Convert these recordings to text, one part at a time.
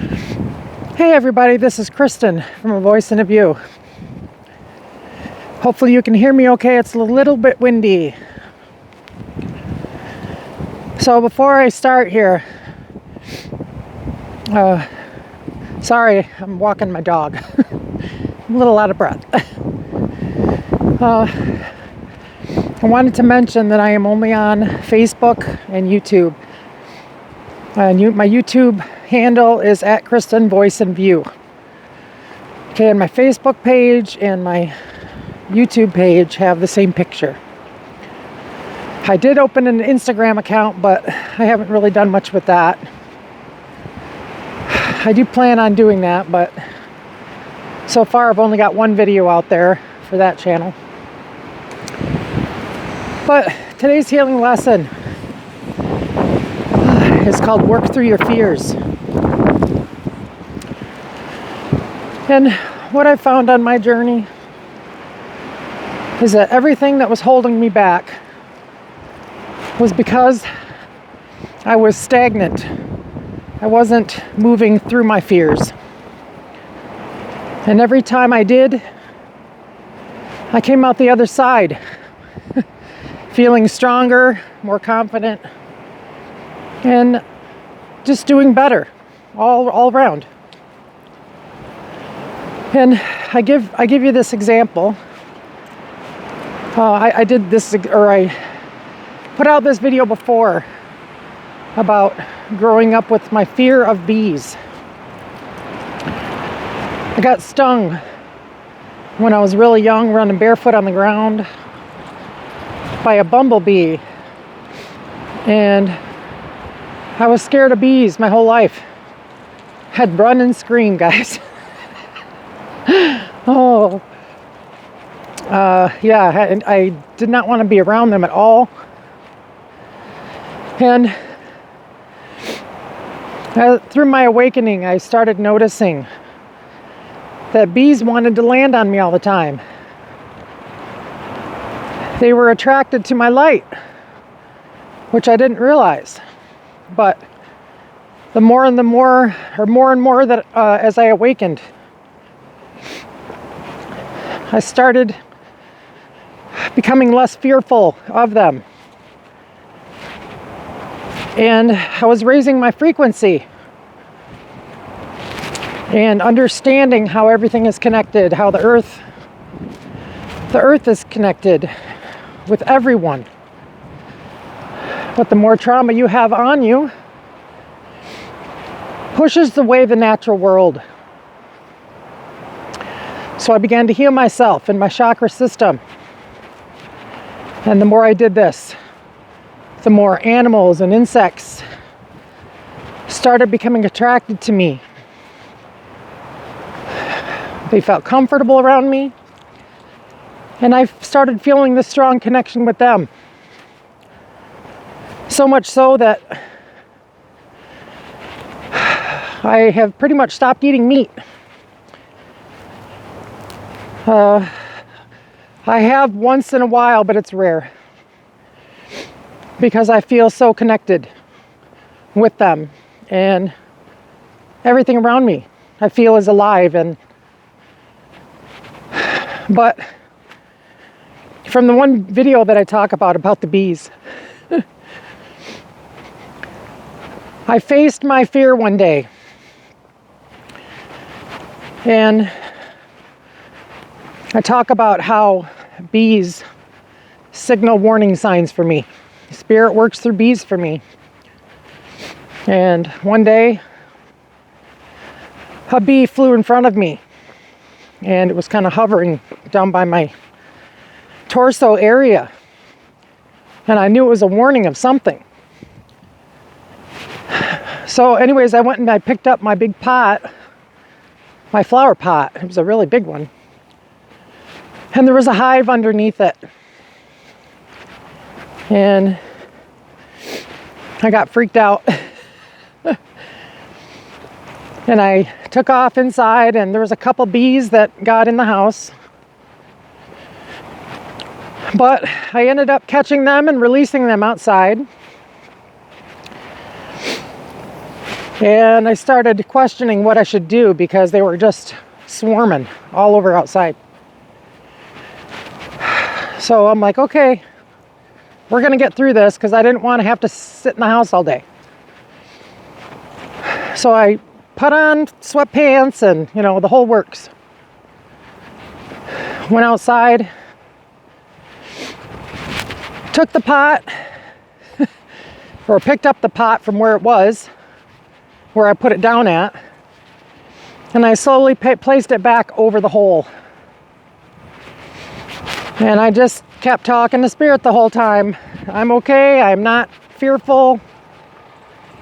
Hey everybody, this is Kristen from A Voice and a View. Hopefully you can hear me okay. It's a little bit windy. So before I start here, sorry, I'm walking my dog. I'm a little out of breath. I wanted to mention that I am only on Facebook and YouTube. My YouTube handle is at Kristen Voice and View. Okay, and my Facebook page and my YouTube page have the same picture. I did open an Instagram account, but I haven't really done much with that. I do plan on doing that, but so far I've only got one video out there for that channel. But today's healing lesson is called Work Through Your Fears. And what I found on my journey is that everything that was holding me back was because I was stagnant. I wasn't moving through my fears. And every time I did, I came out the other side feeling stronger, more confident, and just doing better all around. And I give you this example. I did this, or I put out this video before about growing up with my fear of bees. I got stung when I was really young, running barefoot on the ground by a bumblebee. And I was scared of bees my whole life. Had run and scream, guys. Yeah, and I did not want to be around them at all. And through my awakening, I started noticing that bees wanted to land on me all the time. They were attracted to my light, which I didn't realize. But the more and more that as I awakened, I started becoming less fearful of them. And I was raising my frequency and understanding how everything is connected, how the earth is connected with everyone. But the more trauma you have on you pushes away the natural world. So I began to heal myself and my chakra system. And the more I did this, the more animals and insects started becoming attracted to me. They felt comfortable around me, and I started feeling this strong connection with them. So much so that I have pretty much stopped eating meat. I have once in a while, but it's rare. Because I feel so connected with them, and everything around me I feel is alive. But from the one video that I talk about the bees, I faced my fear one day, and I talk about how bees signal warning signs for me. Spirit works through bees for me. And one day, a bee flew in front of me, and it was kind of hovering down by my torso area. And I knew it was a warning of something. So anyways, I went and I picked up my big pot, my flower pot. It was a really big one. And there was a hive underneath it. And I got freaked out. And I took off inside, and there was a couple bees that got in the house. But I ended up catching them and releasing them outside. And I started questioning what I should do because they were just swarming all over outside. So I'm like, okay, we're going to get through this because I didn't want to have to sit in the house all day. So I put on sweatpants and, the whole works. Went outside, took the pot, or picked up the pot from where it was, where I put it down at, and I slowly placed it back over the hole. And I just kept talking to Spirit the whole time. I'm okay, I'm not fearful,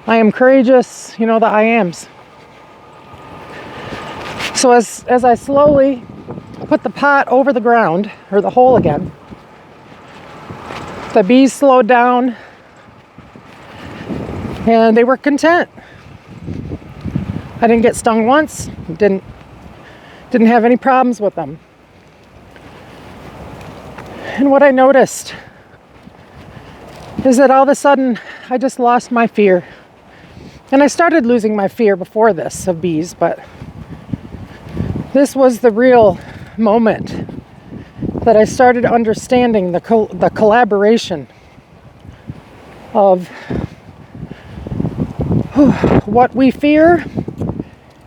I am courageous, the I ams. So as I slowly put the pot over the ground, or the hole again, the bees slowed down and they were content. I didn't get stung once, didn't have any problems with them. And what I noticed is that all of a sudden I just lost my fear. And I started losing my fear before this of bees, but this was the real moment that I started understanding the collaboration of what we fear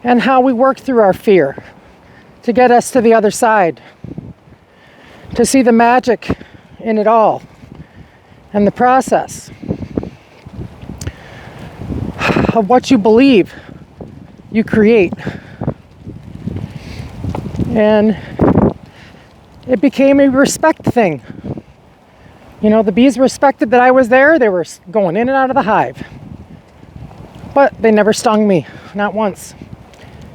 and how we work through our fear to get us to the other side, to see the magic in it all and the process of what you believe you create. And it became a respect thing. The bees respected that I was there. They were going in and out of the hive. But they never stung me, not once.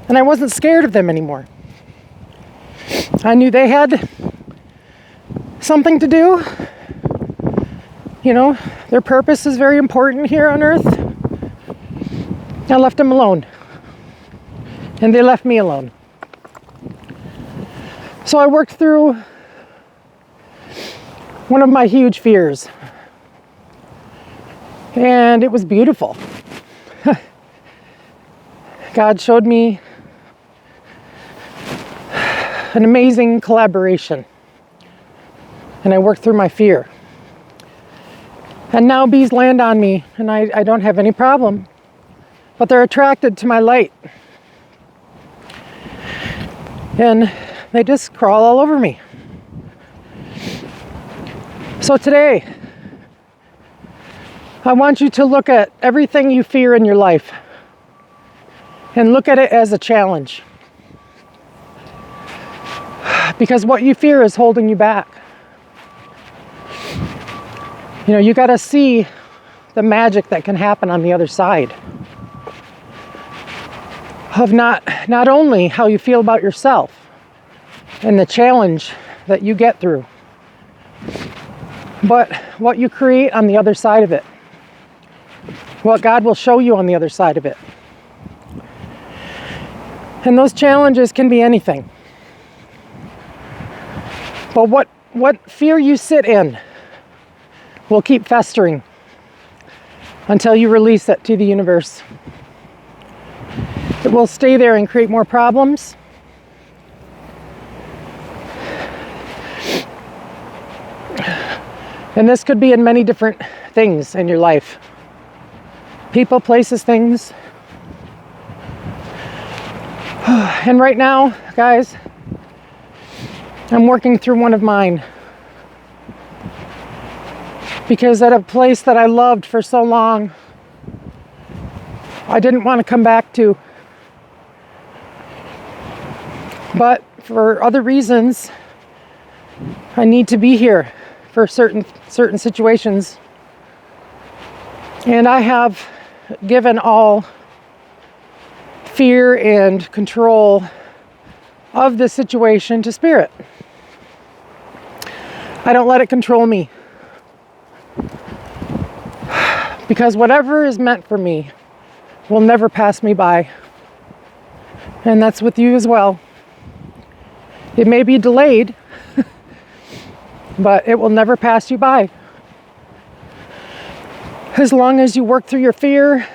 And I wasn't scared of them anymore. I knew they had something to do. Their purpose is very important here on Earth. I left them alone. And they left me alone. So I worked through one of my huge fears. And it was beautiful. God showed me an amazing collaboration. And I worked through my fear. And now bees land on me and I don't have any problem. But they're attracted to my light. And they just crawl all over me. So today, I want you to look at everything you fear in your life and look at it as a challenge. Because what you fear is holding you back. You got to see the magic that can happen on the other side of not only how you feel about yourself and the challenge that you get through, but what you create on the other side of it. What God will show you on the other side of it. And those challenges can be anything. But what fear you sit in will keep festering until you release it to the universe. It will stay there and create more problems. And this could be in many different things in your life. People, places, things. And right now, guys, I'm working through one of mine. Because at a place that I loved for so long, I didn't want to come back to. But for other reasons, I need to be here for certain situations. And I have given all fear and control of this situation to Spirit. I don't let it control me. Because whatever is meant for me will never pass me by. And that's with you as well. It may be delayed, but it will never pass you by. As long as you work through your fear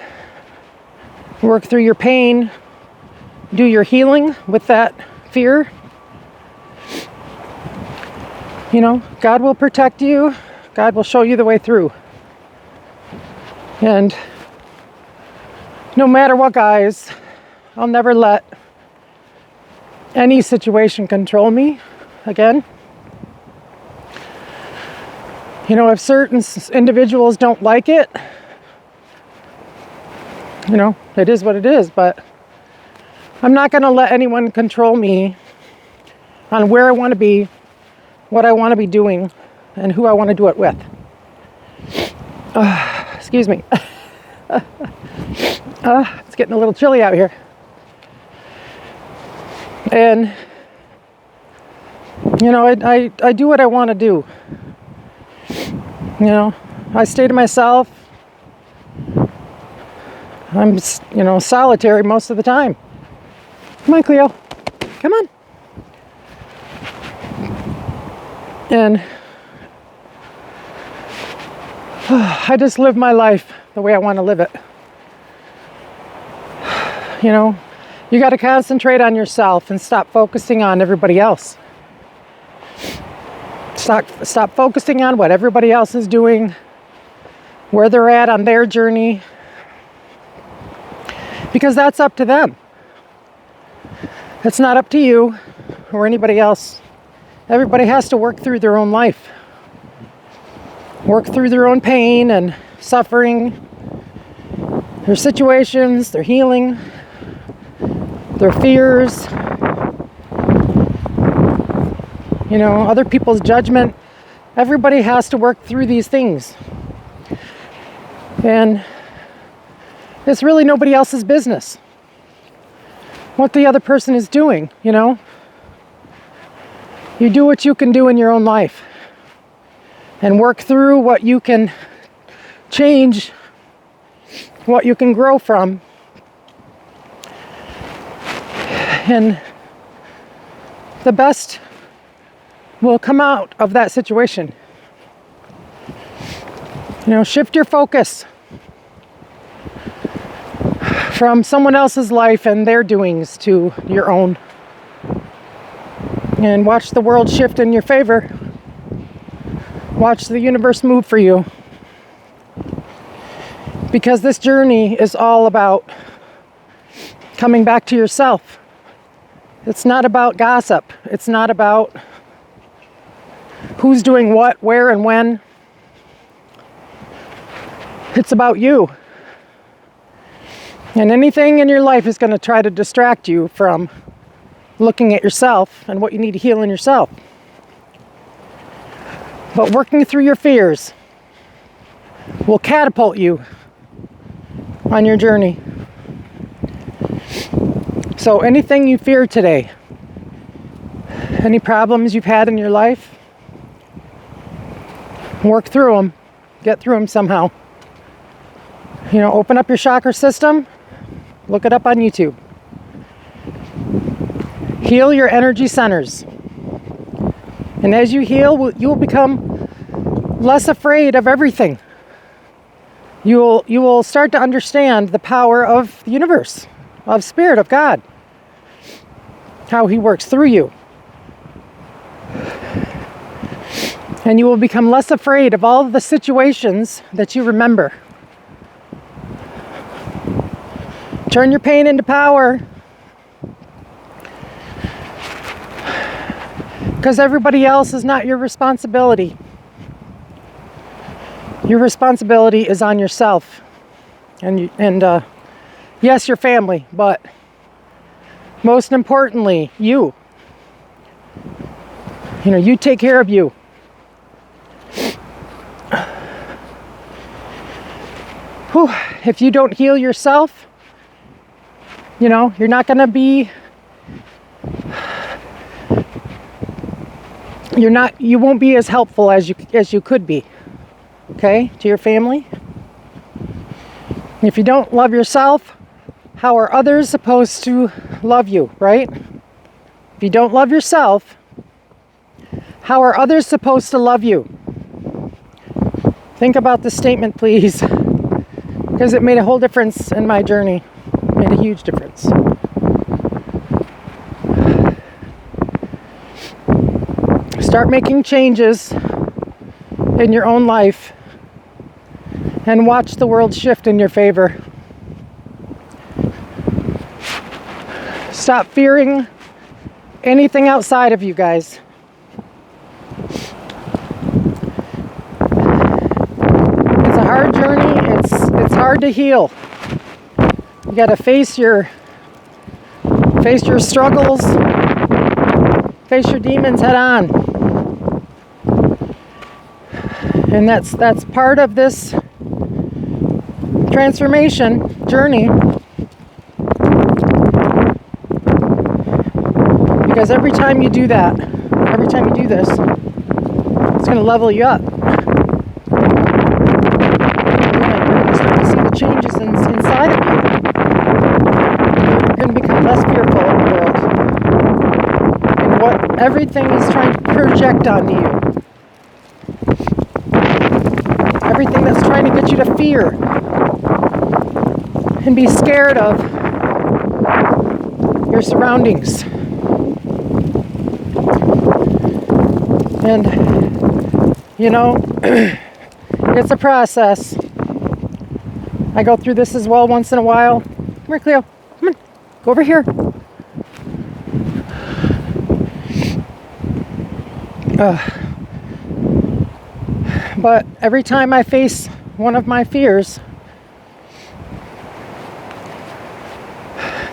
Work through your pain. Do your healing with that fear. You know, God will protect you. God will show you the way through. And no matter what, guys, I'll never let any situation control me again. You know, if certain individuals don't like it, you know, it is what it is, but I'm not going to let anyone control me on where I want to be, what I want to be doing, and who I want to do it with. Excuse me. It's getting a little chilly out here. And, you know, I do what I want to do. You know, I stay to myself. I'm, you know, solitary most of the time. Come on, Cleo. Come on. And I just live my life the way I want to live it. You know, you got to concentrate on yourself and stop focusing on everybody else. Stop focusing on what everybody else is doing, where they're at on their journey, because that's up to them. It's not up to you or anybody else. Everybody has to work through their own life, work through their own pain and suffering, their situations, their healing, their fears, you know, other people's judgment. Everybody has to work through these things. And it's really nobody else's business what the other person is doing, you know. You do what you can do in your own life and work through what you can change, what you can grow from. And the best will come out of that situation. You know, shift your focus from someone else's life and their doings to your own. And watch the world shift in your favor. Watch the universe move for you. Because this journey is all about coming back to yourself. It's not about gossip. It's not about who's doing what, where, and when. It's about you. And anything in your life is going to try to distract you from looking at yourself and what you need to heal in yourself. But working through your fears will catapult you on your journey. So anything you fear today, any problems you've had in your life, work through them, get through them somehow. You know, open up your chakra system, look it up on YouTube. Heal your energy centers. And as you heal, you will become less afraid of everything. You will start to understand the power of the universe, of Spirit, of God, how He works through you. And you will become less afraid of all of the situations that you remember. Turn your pain into power. Because everybody else is not your responsibility. Your responsibility is on yourself. And yes, your family, but most importantly, you. You know, you take care of you. Whew. If you don't heal yourself, you know, you're not going to be, you won't be as helpful as you could be, okay, to your family. If you don't love yourself, how are others supposed to love you, right? If you don't love yourself, how are others supposed to love you? Think about this statement, please, because it made a whole difference in my journey. made a huge difference. Start making changes in your own life and watch the world shift in your favor. Stop fearing anything outside of you, guys. It's a hard journey. It's hard to heal. You got to face your struggles, face your demons head on. And that's part of this transformation journey. Because every time you do that, every time you do this, it's going to level you up. You're going to start to see the changes inside of you. You're going to become less fearful of the world and what everything is trying to project onto you. Everything that's trying to get you to fear and be scared of your surroundings. And, you know, it's a process. I go through this as well once in a while. Come here, Cleo. Come on. Go over here. But every time I face one of my fears,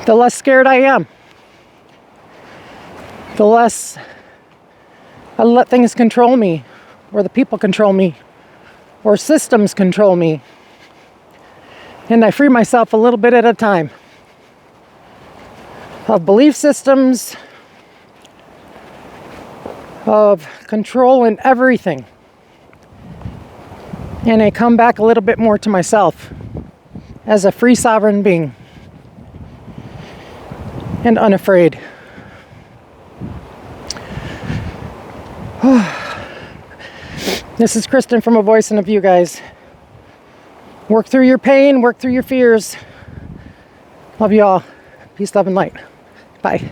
the less scared I am. The less I let things control me, or the people control me, or systems control me. And I free myself a little bit at a time of belief systems, of control in everything. And I come back a little bit more to myself as a free sovereign being and unafraid. This is Kristen from A Voice and a View, guys. Work through your pain, work through your fears. Love you all. Peace, love, and light. Bye.